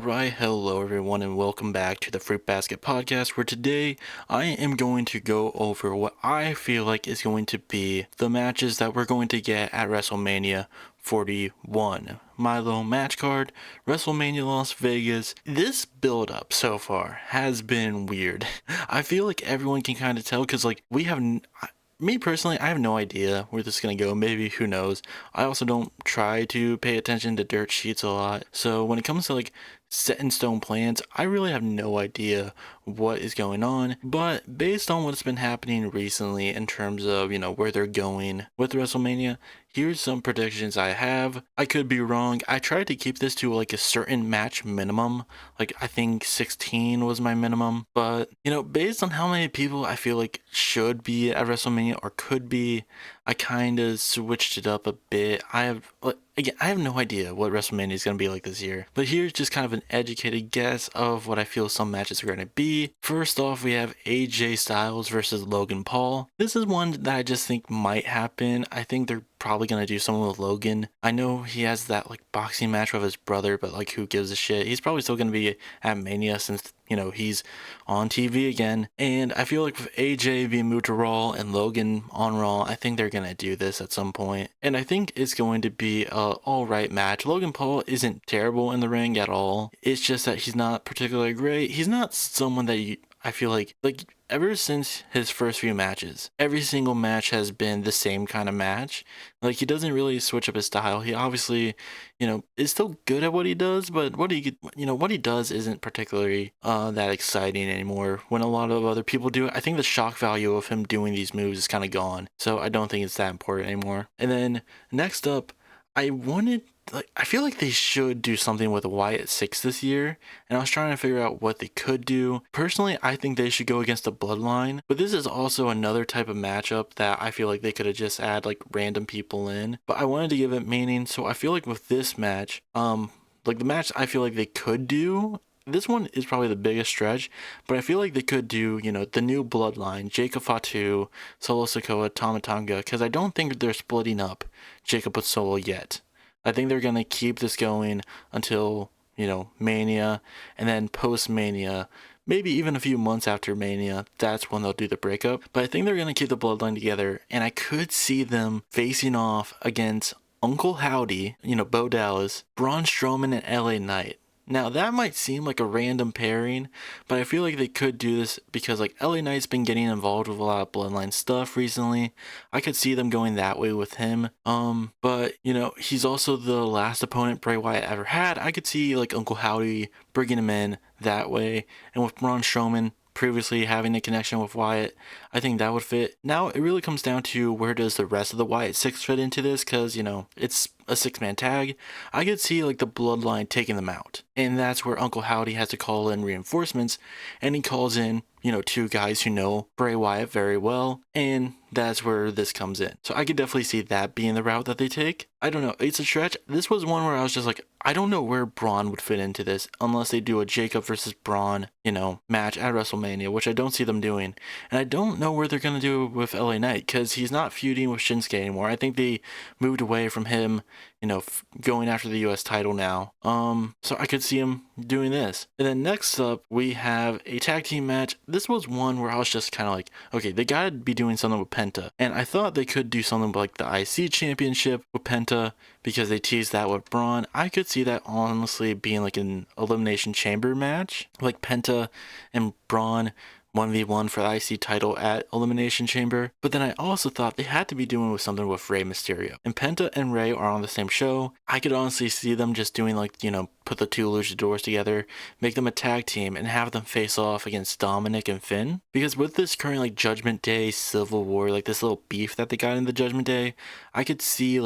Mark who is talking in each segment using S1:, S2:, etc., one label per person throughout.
S1: Alright, hello everyone, and welcome back to the Fruit Basket Podcast, where today I am going to go over what I feel like is going to be the matches that we're going to get at WrestleMania 41. My little match card, WrestleMania Las Vegas. This build up so far has been weird. I feel like everyone can kind of tell because we have me personally, I have no idea where this is going to go. Maybe, who knows. I also don't try to pay attention to dirt sheets a lot. So when it comes to set in stone plans, I really have no idea what is going on. But based on what's been happening recently in terms of, where they're going with WrestleMania, here's some predictions I have. I could be wrong. I tried to keep this to a certain match minimum. I think 16 was my minimum. But, based on how many people I feel like should be at WrestleMania or could be, I kind of switched it up a bit. Again, I have no idea what WrestleMania is going to be like this year, but here's just kind of an educated guess of what I feel some matches are going to be. First off, we have AJ Styles versus Logan Paul. This is one that I just think might happen. I think they're probably going to do something with Logan. I know he has that boxing match with his brother, but who gives a shit? He's probably still going to be at Mania since he's on TV again. And I feel like with AJ being moved to Raw and Logan on Raw, I think they're going to do this at some point. And I think it's going to be a alright match. Logan Paul isn't terrible in the ring at all. It's just that he's not particularly great. He's not someone that I feel like ever since his first few matches, every single match has been the same kind of match. He doesn't really switch up his style. He obviously, is still good at what he does, but what he does isn't particularly that exciting anymore. When a lot of other people do it, I think the shock value of him doing these moves is kind of gone. So I don't think it's that important anymore. And then next up, I feel like they should do something with Wyatt 6 this year, and I was trying to figure out what they could do. Personally, I think they should go against the Bloodline, but this is also another type of matchup that I feel like they could have just add random people in, but I wanted to give it meaning, so I feel like with this match, the match I feel like they could do, this one is probably the biggest stretch, but I feel like they could do, the new Bloodline, Jacob Fatu, Solo Sikoa, Tama Tonga, because I don't think they're splitting up Jacob with Solo yet. I think they're going to keep this going until, Mania, and then post-Mania, maybe even a few months after Mania, that's when they'll do the breakup. But I think they're going to keep the Bloodline together, and I could see them facing off against Uncle Howdy, Bo Dallas, Braun Strowman, and LA Knight. Now, that might seem like a random pairing, but I feel like they could do this because, LA Knight's been getting involved with a lot of Bloodline stuff recently. I could see them going that way with him. But, he's also the last opponent Bray Wyatt ever had. I could see, Uncle Howdy bringing him in that way. And with Braun Strowman previously having a connection with Wyatt, I think that would fit. Now, it really comes down to where does the rest of the Wyatt 6 fit into this, because, it's a 6-man tag. I could see the Bloodline taking them out, and that's where Uncle Howdy has to call in reinforcements, and he calls in, two guys who know Bray Wyatt very well, and that's where this comes in. So I could definitely see that being the route that they take. I don't know, it's a stretch. This was one where I was just I don't know where Braun would fit into this unless they do a Jacob versus Braun, match at WrestleMania, which I don't see them doing. And I don't know where they're going to do with LA Knight, because he's not feuding with Shinsuke anymore. I think they moved away from him, going after the US title now. So I could see him doing this. And then next up, we have a tag team match. This was one where I was just kind of okay, they gotta be doing something with Penta. And I thought they could do something with the IC championship with Penta, because they teased that with Braun. I could see that honestly being an Elimination Chamber match, Penta and Braun 1v1 for the IC title at Elimination Chamber. But then I also thought they had to be doing with something with Rey Mysterio. And Penta and Rey are on the same show. I could honestly see them just doing put the two luchadors together, make them a tag team, and have them face off against Dominic and Finn. Because with this current Judgment Day Civil War, this little beef that they got in the Judgment Day, I could see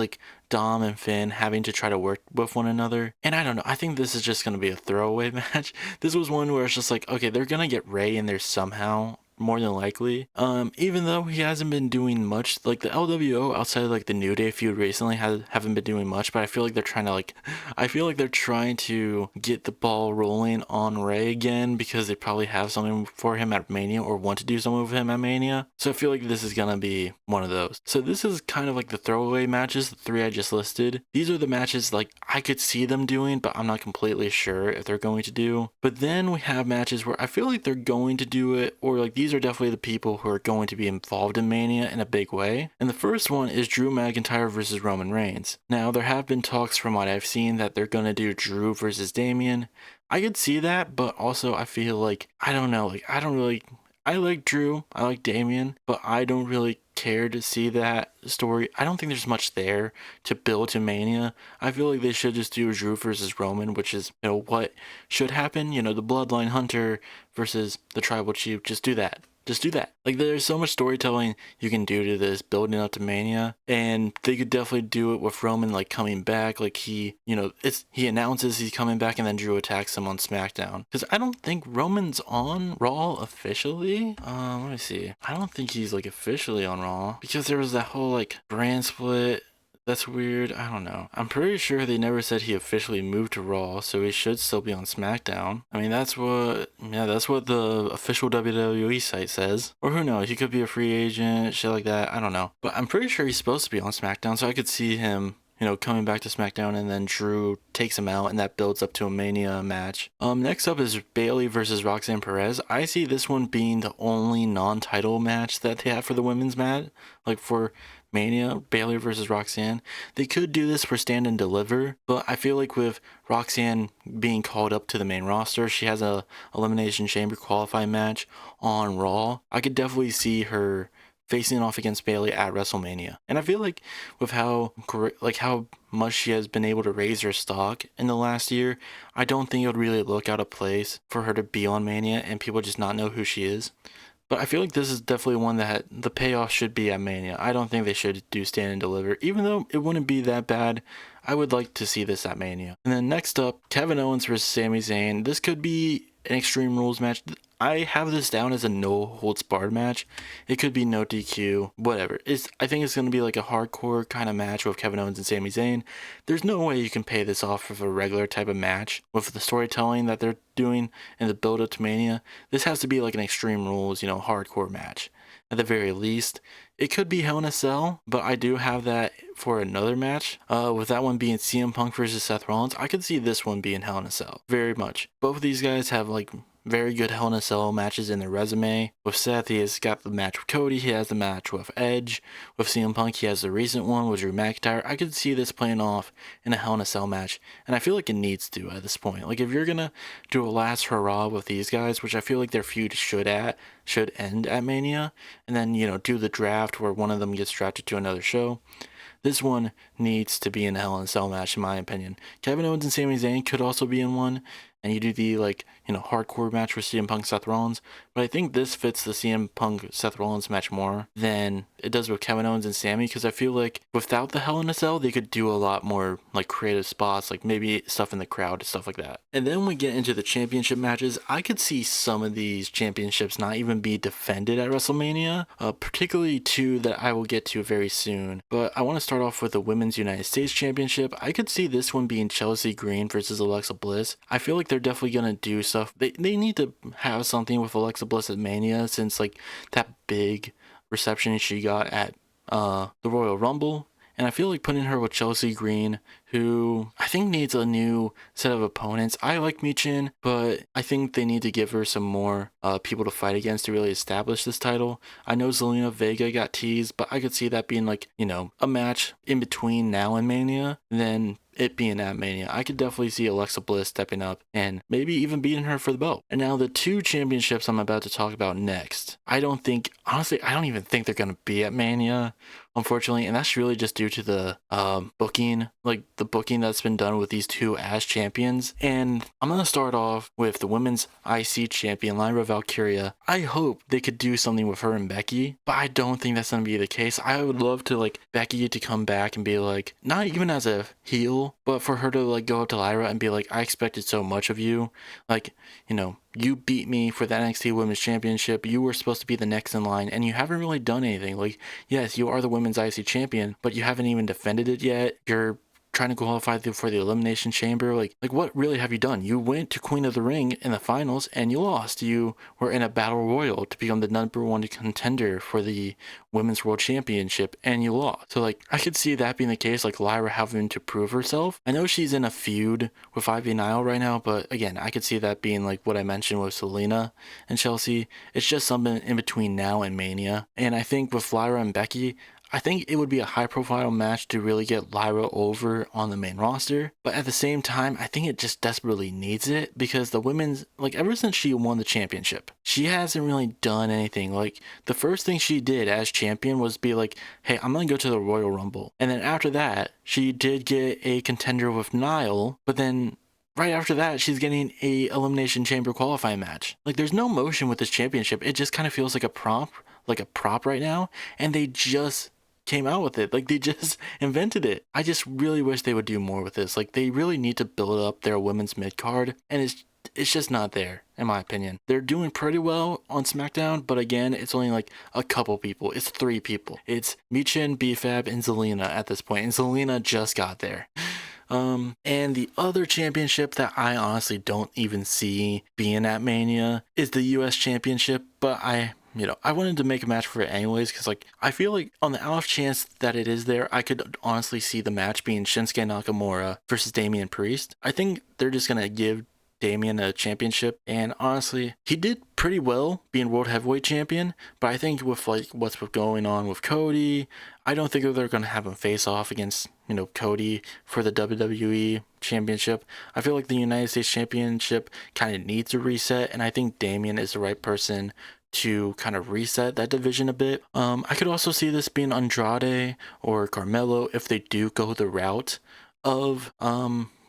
S1: Dom and Finn having to try to work with one another. And I don't know, I think this is just going to be a throwaway match. This was one where it's just okay, they're going to get Rey in there somehow, more than likely. Even though he hasn't been doing much, like the LWO outside of like the New Day feud recently haven't been doing much, but I feel like they're trying to like, I feel like they're trying to get the ball rolling on Ray again because they probably have something for him at Mania or want to do something with him at Mania. So I feel like this is gonna be one of those. So this is kind of like the throwaway matches, the three I just listed. These are the matches like I could see them doing, but I'm not completely sure if they're going to do. But then we have matches where I feel like they're going to do it, or like these are definitely the people who are going to be involved in Mania in a big way. And the first one is Drew McIntyre versus Roman Reigns. Now there have been talks from what I've seen that they're gonna do Drew versus Damian. I could see that, but also I feel like I don't know, like I like Drew, I like Damian, but I don't really care to see that story. I don't think there's much there to build to Mania. I feel like they should just do Drew versus Roman, which is, what should happen. The Bloodline Hunter versus the Tribal Chief. Just do that. Just do that. Like, there's so much storytelling you can do to this building up to Mania, and they could definitely do it with Roman like coming back. Like he announces he's coming back, and then Drew attacks him on SmackDown. Because I don't think Roman's on Raw officially. Let me see. I don't think he's like officially on Raw because there was that whole like brand split. That's weird. I don't know. I'm pretty sure they never said he officially moved to Raw, so he should still be on SmackDown. I mean, that's what the official WWE site says. Or who knows? He could be a free agent, shit like that. I don't know. But I'm pretty sure he's supposed to be on SmackDown, so I could see him coming back to SmackDown, and then Drew takes him out, and that builds up to a Mania match. Next up is Bayley versus Roxanne Perez. I see this one being the only non-title match that they have for the women's match, like for Mania, Bayley versus Roxanne. They could do this for Stand and Deliver, but I feel like with Roxanne being called up to the main roster, she has a Elimination Chamber qualifying match on Raw. I could definitely see her facing off against Bayley at WrestleMania. And I feel like with how much she has been able to raise her stock in the last year, I don't think it would really look out of place for her to be on Mania and people just not know who she is. But I feel like this is definitely one that the payoff should be at Mania. I don't think they should do Stand and Deliver. Even though it wouldn't be that bad, I would like to see this at Mania. And then next up, Kevin Owens versus Sami Zayn. This could be an Extreme Rules match. I have this down as a no holds barred match. It could be no DQ, whatever. I think it's going to be like a hardcore kind of match with Kevin Owens and Sami Zayn. There's no way you can pay this off of a regular type of match with the storytelling that they're doing and the build up to Mania. This has to be like an Extreme Rules, hardcore match. At the very least, it could be Hell in a Cell, but I do have that for another match. With that one being CM Punk versus Seth Rollins, I could see this one being Hell in a Cell. Very much. Both of these guys have like very good Hell in a Cell matches in their resume. With Seth, he has got the match with Cody, he has the match with Edge. With CM Punk, he has the recent one with Drew McIntyre. I could see this playing off in a Hell in a Cell match, and I feel like it needs to at this point. Like, if you're gonna do a last hurrah with these guys, which I feel like their feud should end at Mania, and then, do the draft where one of them gets drafted to another show, this one needs to be in a Hell in a Cell match, in my opinion. Kevin Owens and Sami Zayn could also be in one, and you do the hardcore match with CM Punk Seth Rollins, but I think this fits the CM Punk Seth Rollins match more than it does with Kevin Owens and Sami, because I feel like without the Hell in a Cell, they could do a lot more like creative spots, like maybe stuff in the crowd, stuff like that. And then we get into the championship matches. I could see some of these championships not even be defended at WrestleMania, particularly two that I will get to very soon. But I want to start off with the Women's United States Championship. I could see this one being Chelsea Green versus Alexa Bliss. I feel like they're definitely gonna do stuff. They need to have something with Alexa Bliss at Mania, since like that big reception she got at the Royal Rumble. And I feel like putting her with Chelsea Green, who I think needs a new set of opponents. I like Michin, but I think they need to give her some more people to fight against to really establish this title. I know Zelina Vega got teased, but I could see that being like, a match in between now and Mania, then it being at Mania. I could definitely see Alexa Bliss stepping up and maybe even beating her for the belt. And now the two championships I'm about to talk about next, honestly, I don't even think they're going to be at Mania, unfortunately, and that's really just due to the booking, like the booking that's been done with these two as champions. And I'm going to start off with the women's IC champion, Lyra Valkyria. I hope they could do something with her and Becky, but I don't think that's going to be the case. I would love to like Becky to come back and be like, not even as a heel, but for her to like go up to Lyra and be like, I expected so much of you. Like, you beat me for the NXT Women's Championship. You were supposed to be the next in line, and you haven't really done anything. Like, yes, you are the Women's IC Champion, but you haven't even defended it yet. You're trying to qualify for the Elimination Chamber. Like what really have you done? You went to Queen of the Ring in the finals and you lost. You were in a battle royal to become the #1 contender for the Women's World Championship and you lost. So like I could see that being the case, like Lyra having to prove herself. I know she's in a feud with Ivy Nile right now, but again, I could see that being like what I mentioned with Selena and Chelsea. It's just something in between now and Mania. And I think with Lyra and Becky, I think it would be a high profile match to really get Lyra over on the main roster. But at the same time, I think it just desperately needs it because the women's, like ever since she won the championship, she hasn't really done anything. Like the first thing she did as champion was be like, hey, I'm going to go to the Royal Rumble. And then after that, she did get a contender with Nile, but then right after that, she's getting a Elimination Chamber qualifying match. Like there's no motion with this championship. It just kind of feels like a prop right now. And they just came out with it. Like they just invented it. I just really wish they would do more with this. Like they really need to build up their women's mid card, and it's just not there in my opinion. They're doing pretty well on SmackDown, but again, it's only like a couple people. It's 3 people. It's Michin, BFAB, and Zelina at this point, and Zelina just got there. And the other championship that I honestly don't even see being at Mania is the US Championship, but I wanted to make a match for it anyways because, like, I feel like on the off chance that it is there, I could honestly see the match being Shinsuke Nakamura versus Damian Priest. I think they're just going to give Damian a championship, and honestly, he did pretty well being World Heavyweight Champion, but I think with, like, what's going on with Cody, I don't think they're going to have him face off against, Cody for the WWE Championship. I feel like the United States Championship kind of needs a reset, and I think Damian is the right person to kind of reset that division a bit. I could also see this being Andrade or Carmelo if they do go the route of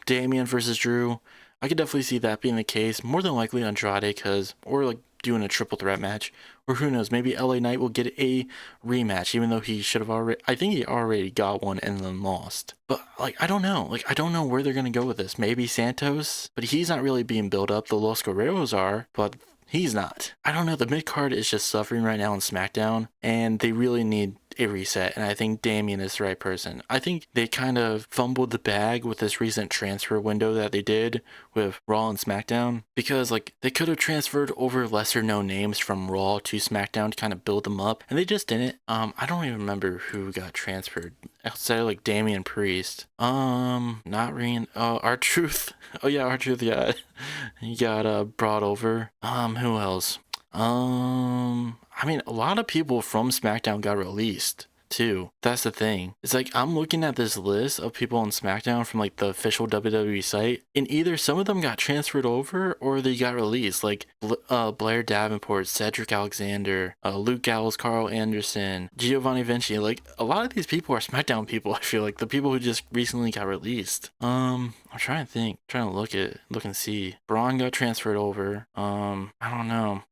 S1: Damian versus Drew. I could definitely see that being the case. More than likely Andrade, or like doing a triple threat match. Or who knows, maybe LA Knight will get a rematch, even though he should have I think he already got one and then lost. But, like, I don't know. Like, I don't know where they're going to go with this. Maybe Santos, but he's not really being built up. The Los Guerreros are, but he's not. I don't know. The mid card is just suffering right now on SmackDown, and they really need a reset, and I think Damian is the right person. I think they kind of fumbled the bag with this recent transfer window that they did with Raw and SmackDown, because like they could have transferred over lesser known names from Raw to SmackDown to kind of build them up, and they just didn't. I don't even remember who got transferred outside of like Damian Priest. Not Reen. R-Truth. Oh yeah, R-Truth. Yeah, he got brought over. Who else? I mean, a lot of people from SmackDown got released too. That's the thing. It's like I'm looking at this list of people on SmackDown from like the official WWE site, and either some of them got transferred over or they got released. Like Blair Davenport, Cedric Alexander, Luke Gallows, Carl Anderson, Giovanni Vinci. Like a lot of these people are SmackDown people. I feel like the people who just recently got released. I'm trying to think. I'm trying to look and see. Braun got transferred over. I don't know.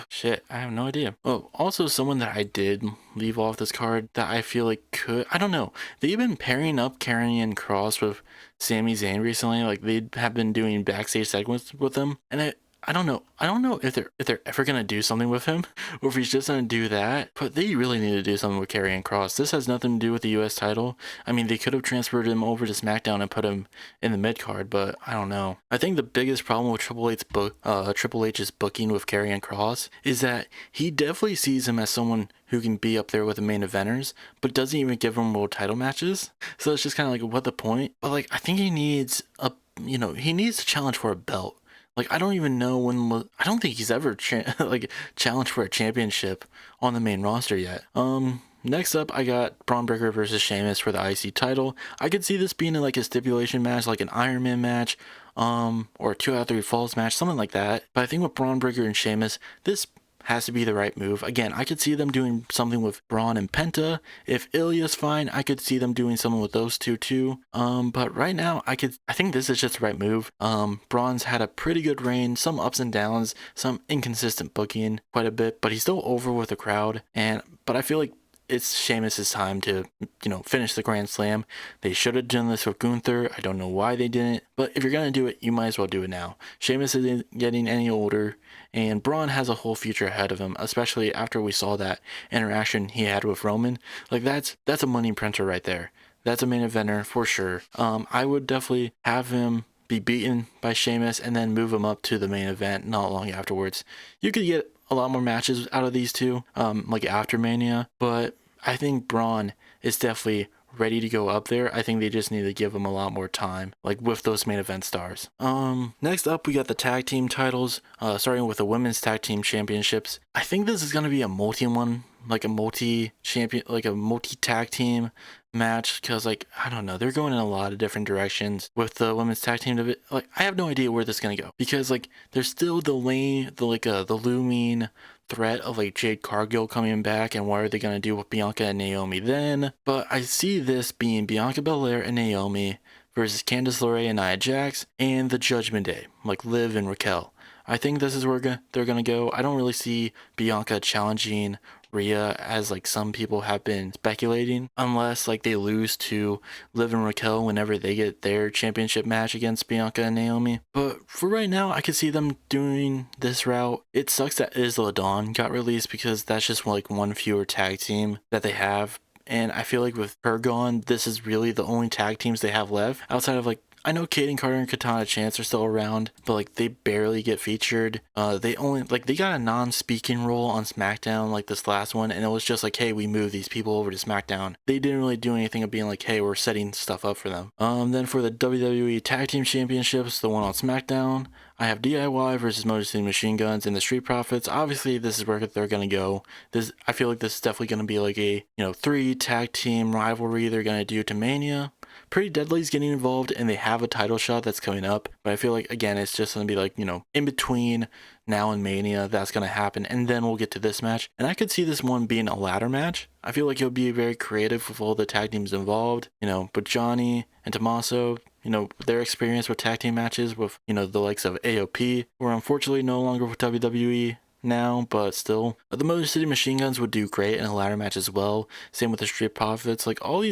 S1: Shit. I have no idea. Oh, also someone that I did leave off this card that I feel like I don't know. They've been pairing up Karrion Kross with Sami Zayn recently. Like they have been doing backstage segments with him, and I don't know. I don't know if they're ever gonna do something with him, or if he's just gonna do that. But they really need to do something with Karrion Kross. This has nothing to do with the U.S. title. I mean, they could have transferred him over to SmackDown and put him in the mid card, but I don't know. I think the biggest problem with Triple H's booking with Karrion Kross is that he definitely sees him as someone who can be up there with the main eventers, but doesn't even give him world title matches. So it's just kind of like, what the point? But like, I think he needs he needs to challenge for a belt. Like, I don't even know I don't think he's ever challenged for a championship on the main roster yet. Next up, I got Braun Breaker versus Sheamus for the IC title. I could see this being like a stipulation match, like an Iron Man match, or a 2 out of 3 falls match, something like that. But I think with Braun Breaker and Sheamus, this has to be the right move. Again, I could see them doing something with Braun and Penta. If Ilya's fine, I could see them doing something with those two too. But right now, I think this is just the right move. Braun's had a pretty good reign, some ups and downs, some inconsistent booking quite a bit, but he's still over with the crowd. But I feel like it's Sheamus's time to, finish the Grand Slam. They should have done this with Gunther. I don't know why they didn't, but if you're gonna do it, you might as well do it now. Sheamus isn't getting any older, and Braun has a whole future ahead of him, especially after we saw that interaction he had with Roman. Like that's a money printer right there. That's a main eventer for sure. I would definitely have him be beaten by Sheamus and then move him up to the main event not long afterwards. You could get a lot more matches out of these two, like after Mania, but I think Braun is definitely ready to go up there. I think they just need to give him a lot more time, like with those main event stars. Next up, we got the tag team titles, starting with the women's tag team championships. I think this is going to be a multi-one, like a multi-champion, like a multi-tag team match, because like I don't know, they're going in a lot of different directions with the women's tag team. Like I have no idea where this is gonna go, because like there's still the looming threat of like Jade Cargill coming back, and what are they gonna do with Bianca and Naomi then? But I see this being Bianca Belair and Naomi versus Candice LeRae and Nia Jax, and the Judgment Day, like Liv and Raquel. I think this is where they're gonna go. I don't really see Bianca challenging Rhea as like some people have been speculating, unless like they lose to Liv and Raquel whenever they get their championship match against Bianca and Naomi. But for right now, I could see them doing this route. It sucks that Isla Dawn got released, because that's just like one fewer tag team that they have. And I feel like with her gone, this is really the only tag teams they have left outside of like, I know Kaden Carter and Katana Chance are still around, but like they barely get featured. They got a non-speaking role on SmackDown like this last one, and it was just like, hey, we moved these people over to SmackDown. They didn't really do anything of being like, hey, we're setting stuff up for them. Then for the WWE Tag Team Championships, the one on SmackDown, I have DIY versus Motor City Machine Guns and the Street Profits. Obviously, this is where they're gonna go. I feel like this is definitely gonna be like a 3 tag team rivalry they're gonna do to Mania. Pretty Deadly's getting involved, and they have a title shot that's coming up, but I feel like again it's just gonna be like, in between now and Mania that's gonna happen, and then we'll get to this match. And I could see this one being a ladder match. I feel like it'll be very creative with all the tag teams involved, but Johnny and Tommaso, their experience with tag team matches with, the likes of AOP, who are unfortunately no longer with WWE now, but still. The Motor City Machine Guns would do great in a ladder match as well. Same with the Street Profits. Like all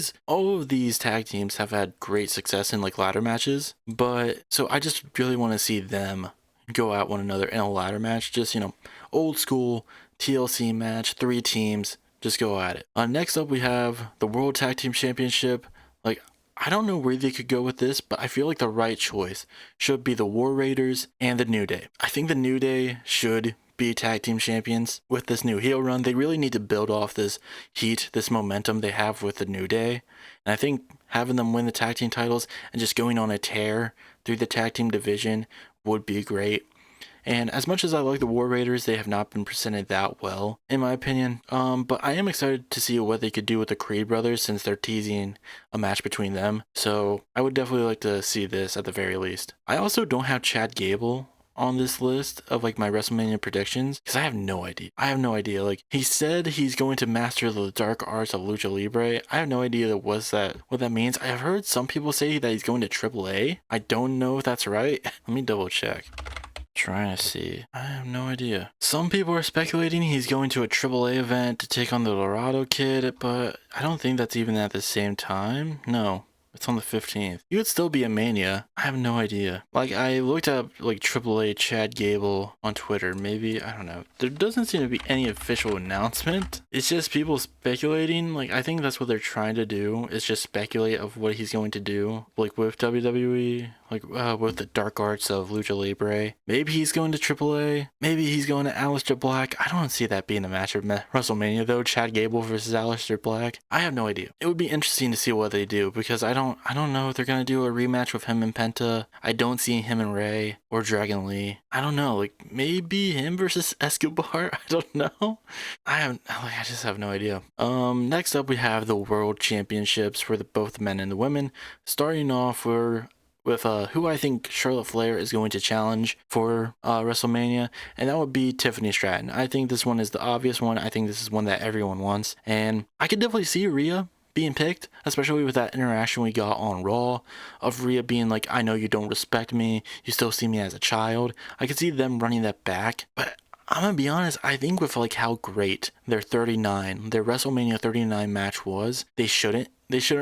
S1: of these tag teams have had great success in like ladder matches, but so I just really want to see them go at one another in a ladder match. Just, old school TLC match, 3 teams, just go at it. Next up, we have the World Tag Team Championship. Like, I don't know where they could go with this, but I feel like the right choice should be the War Raiders and the New Day. I think the New Day should be tag team champions with this new heel run. They really need to build off this heat, this momentum they have with the New Day. And I think having them win the tag team titles and just going on a tear through the tag team division would be great. And as much as I like the War Raiders, they have not been presented that well, in my opinion. But I am excited to see what they could do with the Creed brothers, since they're teasing a match between them. So I would definitely like to see this at the very least. I also don't have Chad Gable on this list of like my WrestleMania predictions, because I have no idea. Like, he said he's going to master the dark arts of Lucha Libre. I have no idea what that means. I have heard some people say that he's going to AAA. I don't know if that's right. Let me double check. Trying to see. I have no idea. Some people are speculating he's going to a AAA event to take on the Dorado Kid, but I don't think that's even at the same time. No. It's on the 15th. You would still be a Mania. I have no idea. Like, I looked up, like, AAA Chad Gable on Twitter. Maybe, I don't know. There doesn't seem to be any official announcement. It's just people speculating. Like, I think that's what they're trying to do, is just speculate of what he's going to do, like, with WWE, like, with the dark arts of Lucha Libre. Maybe he's going to AAA. Maybe he's going to Aleister Black. I don't see that being a match of WrestleMania, though. Chad Gable versus Aleister Black. I have no idea. It would be interesting to see what they do, because I don't know if they're gonna do a rematch with him and Penta. I don't see him and Ray or Dragon Lee. I don't know, like maybe him versus Escobar. I don't know. I just have no idea. Next up we have the World Championships for both the men and the women. Starting off with who I think Charlotte Flair is going to challenge for WrestleMania, and that would be Tiffany Stratton. I think this one is the obvious one. I think this is one that everyone wants, and I could definitely see Rhea being picked, especially with that interaction we got on Raw of Rhea being like, I know you don't respect me, you still see me as a child. I could see them running that back, but I'm gonna be honest, I think with like how great their WrestleMania 39 match was, they shouldn't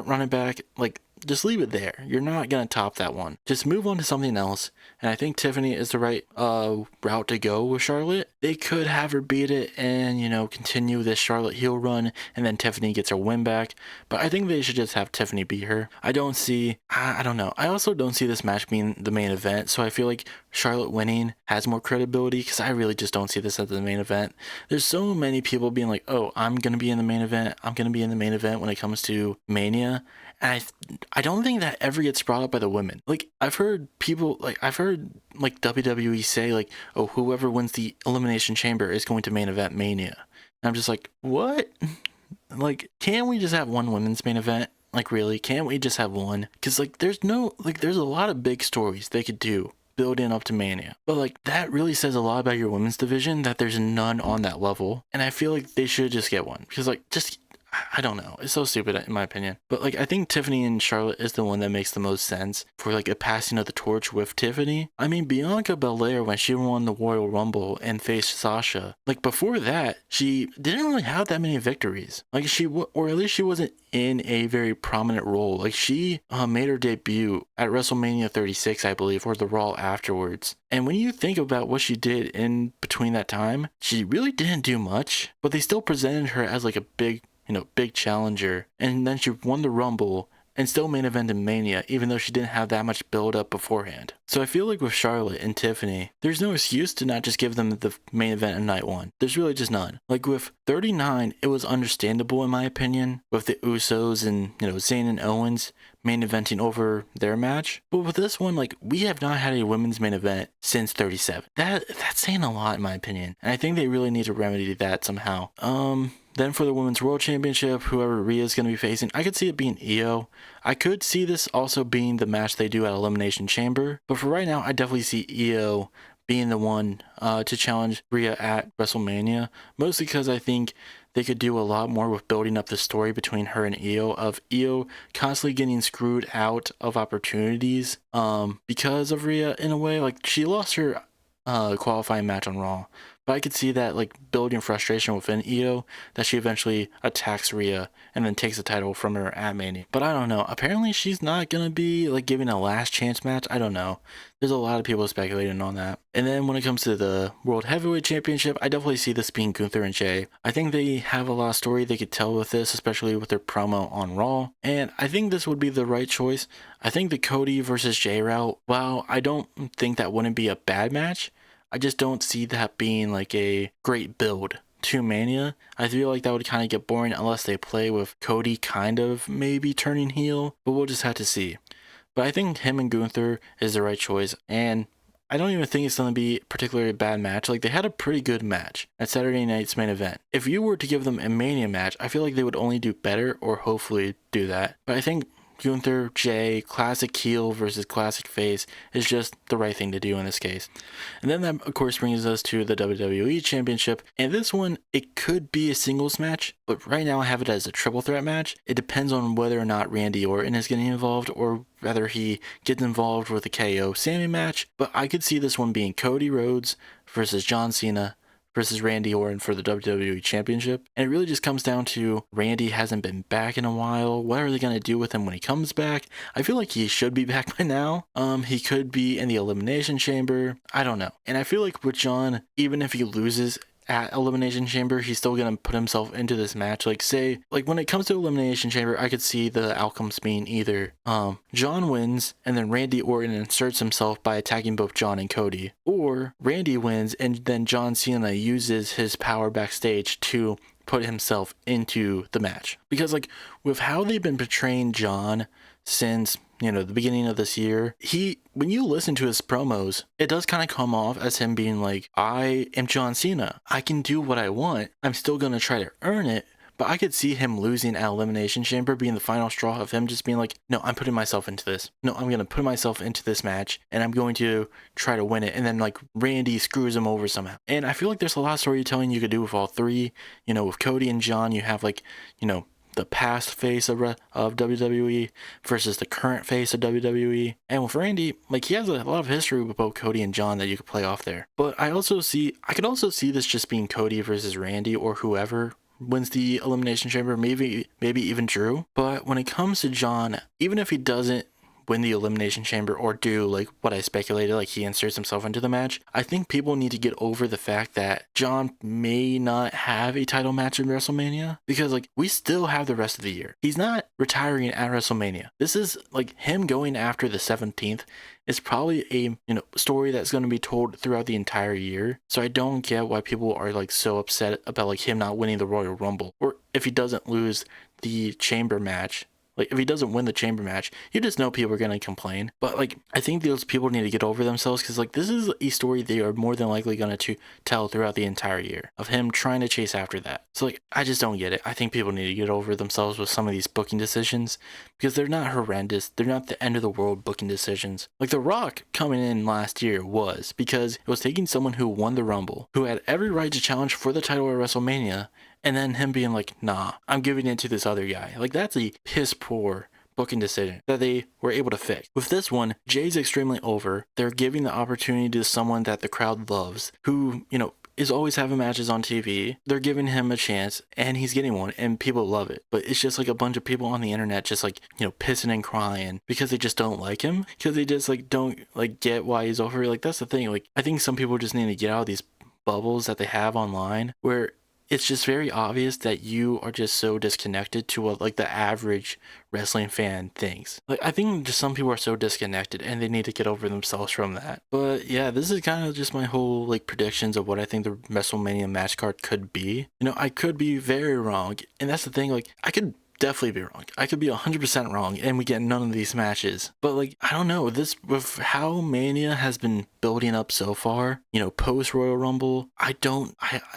S1: run it back. Like, just leave it there. You're not gonna top that one. Just move on to something else. And I think Tiffany is the right route to go with Charlotte. They could have her beat it and, continue this Charlotte heel run, and then Tiffany gets her win back. But I think they should just have Tiffany beat her. I don't know. I also don't see this match being the main event, so I feel like Charlotte winning has more credibility because I really just don't see this as the main event. There's so many people being like, oh, I'm going to be in the main event. I'm going to be in the main event when it comes to Mania. And I don't think that ever gets brought up by the women. Like, I've heard WWE say, like, oh, whoever wins the Elimination Chamber is going to main event Mania. And I'm just like, what? Like, can't we just have one women's main event? Like, really? Can't we just have one? Because, like, there's a lot of big stories they could do building up to Mania. But, like, that really says a lot about your women's division that there's none on that level. And I feel like they should just get one. Because, like, I don't know. It's so stupid in my opinion. But like I think Tiffany and Charlotte is the one that makes the most sense for like a passing of the torch with Tiffany. I mean Bianca Belair when she won the Royal Rumble and faced Sasha. Like before that, she didn't really have that many victories. Like or at least she wasn't in a very prominent role. Like she made her debut at WrestleMania 36, I believe, or the Raw afterwards. And when you think about what she did in between that time, she really didn't do much, but they still presented her as like a big challenger. And then she won the Rumble and still main evented Mania, even though she didn't have that much build up beforehand. So I feel like with Charlotte and Tiffany, there's no excuse to not just give them the main event in night one. There's really just none. Like with 39, it was understandable in my opinion, with the Usos and, Zayn and Owens main eventing over their match. But with this one, like, we have not had a women's main event since 37. That's saying a lot in my opinion. And I think they really need to remedy that somehow. Then for the Women's World Championship, whoever Rhea's going to be facing, I could see it being Io. I could see this also being the match they do at Elimination Chamber. But for right now, I definitely see Io being the one to challenge Rhea at WrestleMania. Mostly because I think they could do a lot more with building up the story between her and Io, of Io constantly getting screwed out of opportunities because of Rhea in a way. Like, she lost her qualifying match on Raw. But I could see that like building frustration within Io, that she eventually attacks Rhea and then takes the title from her at Mania. But I don't know. Apparently she's not gonna be like giving a last chance match. I don't know. There's a lot of people speculating on that. And then when it comes to the World Heavyweight Championship, I definitely see this being Gunther and Jay. I think they have a lot of story they could tell with this, especially with their promo on Raw. And I think this would be the right choice. I think the Cody versus Jay route, while I don't think that wouldn't be a bad match, I just don't see that being like a great build to Mania. I feel like that would kind of get boring unless they play with Cody kind of maybe turning heel, but we'll just have to see. But I think him and Gunther is the right choice, and I don't even think it's going to be particularly a bad match. Like, they had a pretty good match at Saturday night's main event. If you were to give them a Mania match, I feel like they would only do better or hopefully do that. But I think Gunther, Jay, classic heel versus classic face is just the right thing to do in this case. And then that, of course, brings us to the WWE Championship. And this one, it could be a singles match, but right now I have it as a triple threat match. It depends on whether or not Randy Orton is getting involved, or whether he gets involved with a KO Sammy match. But I could see this one being Cody Rhodes versus John Cena versus Randy Orton for the WWE Championship. And it really just comes down to Randy hasn't been back in a while. What are they going to do with him when he comes back? I feel like he should be back by now. He could be in the Elimination Chamber. I don't know. And I feel like with John, even if he loses at Elimination Chamber, he's still gonna put himself into this match. Like, say, like when it comes to Elimination Chamber, I could see the outcomes being either John wins and then Randy Orton inserts himself by attacking both John and Cody, or Randy wins and then John Cena uses his power backstage to put himself into the match. Because like with how they've been portraying John since the beginning of this year, when you listen to his promos, it does kind of come off as him being like, I am John Cena. I can do what I want. I'm still going to try to earn it. But I could see him losing at Elimination Chamber being the final straw of him just being like, no, I'm putting myself into this. No, I'm going to put myself into this match and I'm going to try to win it. And then like Randy screws him over somehow. And I feel like there's a lot of storytelling you could do with all three. With Cody and John, you have like, the past face of WWE versus the current face of WWE. And with Randy, like, he has a lot of history with both Cody and John that you could play off there. But I could also see this just being Cody versus Randy, or whoever wins the Elimination Chamber, maybe even Drew. But when it comes to John, even if he doesn't win the Elimination Chamber or do like what I speculated, like he inserts himself into the match, I think people need to get over the fact that John may not have a title match in WrestleMania, because like we still have the rest of the year. He's not retiring at WrestleMania. This is like him going after the 17th. It's probably a story that's going to be told throughout the entire year. So I don't get why people are like so upset about like him not winning the Royal Rumble, or if he doesn't lose the chamber match. Like, if he doesn't win the chamber match, you just know people are going to complain. But, like, I think those people need to get over themselves, because, like, this is a story they are more than likely going to tell throughout the entire year of him trying to chase after that. So, like, I just don't get it. I think people need to get over themselves with some of these booking decisions, because they're not horrendous. They're not the end of the world booking decisions. Like, The Rock coming in last year was because it was taking someone who won the Rumble, who had every right to challenge for the title at WrestleMania, and then him being like, nah, I'm giving it to this other guy. Like, that's a piss poor booking decision that they were able to fix. With this one, Jay's extremely over. They're giving the opportunity to someone that the crowd loves, who, is always having matches on TV. They're giving him a chance, and he's getting one, and people love it. But it's just like a bunch of people on the internet just like, pissing and crying because they just don't like him, because they just like don't like get why he's over. Like, that's the thing. Like, I think some people just need to get out of these bubbles that they have online, where it's just very obvious that you are just so disconnected to what like the average wrestling fan thinks. Like, I think just some people are so disconnected, and they need to get over themselves from that. But yeah, this is kind of just my whole like predictions of what I think the WrestleMania match card could be. I could be very wrong, and that's the thing. Like, I could definitely be wrong. I could be 100% wrong, and we get none of these matches. But like, I don't know, this, with how Mania has been building up so far, post Royal Rumble, I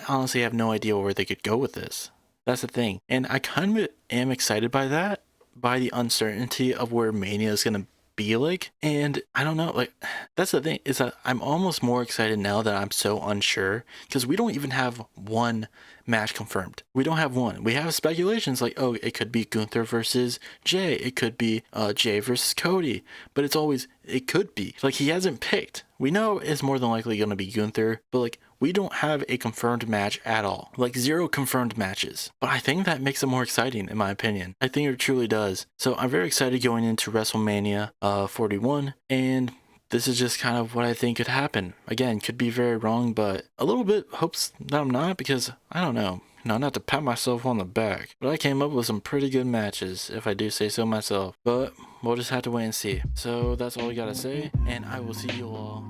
S1: honestly have no idea where they could go with this. That's the thing. And I kind of am excited by that, by the uncertainty of where Mania is going to be like. And I don't know, like, that's the thing, is that I'm almost more excited now that I'm so unsure, because we don't even have one match confirmed. We don't have one. We have speculations like, oh, it could be Gunther versus Jay, it could be Jay versus Cody, but it's always, it could be, like, he hasn't picked. We know it's more than likely going to be Gunther, but like, we don't have a confirmed match at all. Like, 0 confirmed matches. But I think that makes it more exciting, in my opinion. I think it truly does. So I'm very excited going into WrestleMania 41, and this is just kind of what I think could happen. Again, could be very wrong, but a little bit hopes that I'm not, because I don't know. Not to pat myself on the back, but I came up with some pretty good matches, if I do say so myself. But we'll just have to wait and see. So that's all I gotta say, and I will see you all